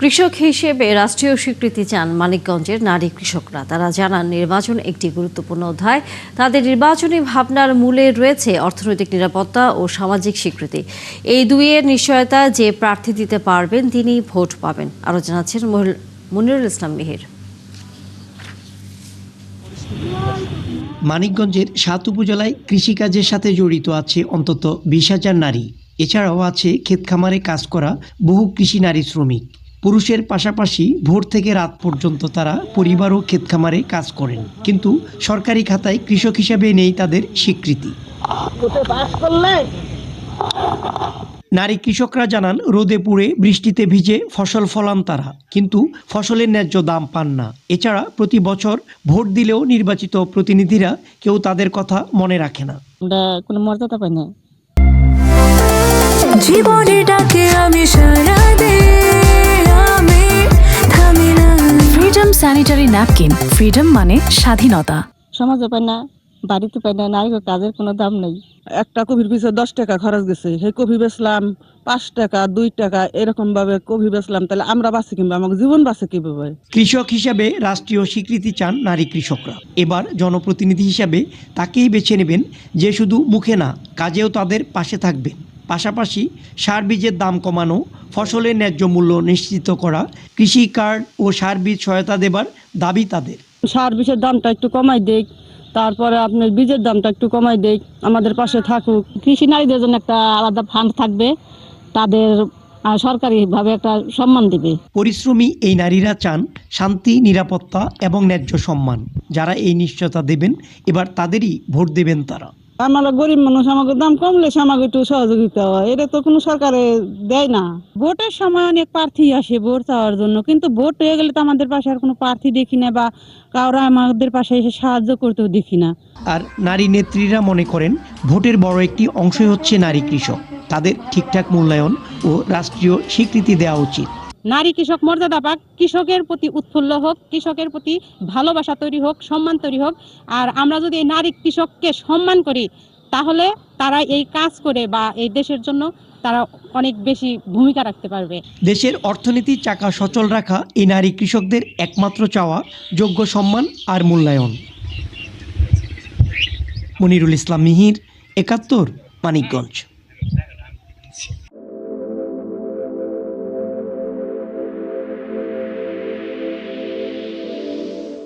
কৃষক হিসেবে রাষ্ট্রীয় স্বীকৃতি চান মানিকগঞ্জের নারী কৃষকরা। তারা জানান, নির্বাচন একটি গুরুত্বপূর্ণ অধ্যায়। তাদের নির্বাচনী ভাবনার মূলে রয়েছে অর্থনৈতিক নিরাপত্তা ও সামাজিক স্বীকৃতি। এই দুইয়ের নিশ্চয়তা যে প্রার্থী দিতে পারবেন তিনি ভোট পাবেন। আরও জানাচ্ছেন মনিরুল ইসলাম মিহির। মানিকগঞ্জের ৭ উপজেলায় কৃষিকাজের সাথে জড়িত আছে অন্তত ২০,০০০ নারী। এছাড়াও আছে ক্ষেত খামারে কাজ করা বহু কৃষি নারী শ্রমিক। পুরুষের পাশাপাশি ভোর থেকে রাত পর্যন্ত তারা পরিবার ও ক্ষেত খামারে কাজ করেন, কিন্তু সরকারি খাতায় কৃষক হিসাবে নেই তাদের স্বীকৃতি। নারী কৃষকরা জানান, রোদে পুড়ে বৃষ্টিতে ভিজে ফসল ফলান তারা, কিন্তু ফসলের ন্যায্য দাম পান না। এছাড়া প্রতি বছর ভোট দিলেও নির্বাচিত প্রতিনিধিরা কেউ তাদের কথা মনে রাখে না। আমরা কোনো মর্যাদা পাই না। জীবনের ডাকে আমি সাড়া দেই, আমি থামি না। Freedom sanitary napkin. ফ্রিডম মানে স্বাধীনতা। সমাজে পাই না, বাড়িতে পাই না, নারী কাজের কোনো দাম নেই। একটা কপির পিছনে 10 টাকা খরচ গেছে, সেই কপি বেচলাম 5 টাকা 2 টাকা এরকম ভাবে কপি বেচলাম, তাহলে আমরা বাঁচি কিংবা আমাকে জীবন বাঁচে কিভাবে? কৃষক হিসাবে রাষ্ট্রীয় স্বীকৃতি চান নারী কৃষকরা। এবার জনপ্রতিনিধি হিসাবে তাকেই বেছে নেবেন যে শুধু মুখে না, কাজেও তাদের পাশে থাকবেন। পাশাপাশি সার বীজের দাম কমানো, ফসলের ন্যায্য মূল্য নিশ্চিত করা, কৃষি কার্ড ও সার বীজ সহায়তা দেবার দাবি তাদের। সার বিষের দামটা একটু কমাই দেই, তারপরে আপনার বীজের দামটা একটু কমাই দেই, আমাদের পাশে থাকুক। কৃষি নারীদের জন্য একটা আলাদা ফান্ড থাকবে, তাদের সরকারিভাবে একটা সম্মান দিবে। পরিশ্রমী এই নারীরা চান শান্তি, নিরাপত্তা এবং ন্যায্য সম্মান। যারা এই নিশ্চয়তা দেবেন, এবার তাদেরই ভোট দেবেন তারা। আমরা গরিব মানুষ, আমাকে দাম কমলে আমাকে একটু সহযোগিতা হয়, এটা তো কোনো সরকারে দেয় না। ভোটের সময় অনেক প্রার্থী আসে ভোট চাওয়ার জন্য, কিন্তু ভোট হয়ে গেলে তো আমাদের পাশে আর কোনো প্রার্থী দেখি না, বা কারো আমাদের পাশে এসে সাহায্য করতেও দেখি না। আর নারী নেত্রীরা মনে করেন, ভোটের বড় একটি অংশই হচ্ছে নারী কৃষক। তাদের ঠিকঠাক মূল্যায়ন ও রাষ্ট্রীয় স্বীকৃতি দেওয়া উচিত। নারী কৃষক মর্যাদা পাক, কৃষকের প্রতি উৎফুল্ল হোক, কৃষকের প্রতি ভালোবাসা তৈরি হোক, সম্মান তৈরি হোক। আর আমরা যদি এই নারী কৃষককে সম্মান করি, তাহলে তারা এই কাজ করে বা এই দেশের জন্য তারা অনেক বেশি ভূমিকা রাখতে পারবে। দেশের অর্থনীতির চাকা সচল রাখা এই নারী কৃষকদের একমাত্র চাওয়া যোগ্য সম্মান আর মূল্যায়ন। মনিরুল ইসলাম মিহির, ৭১, মানিকগঞ্জ।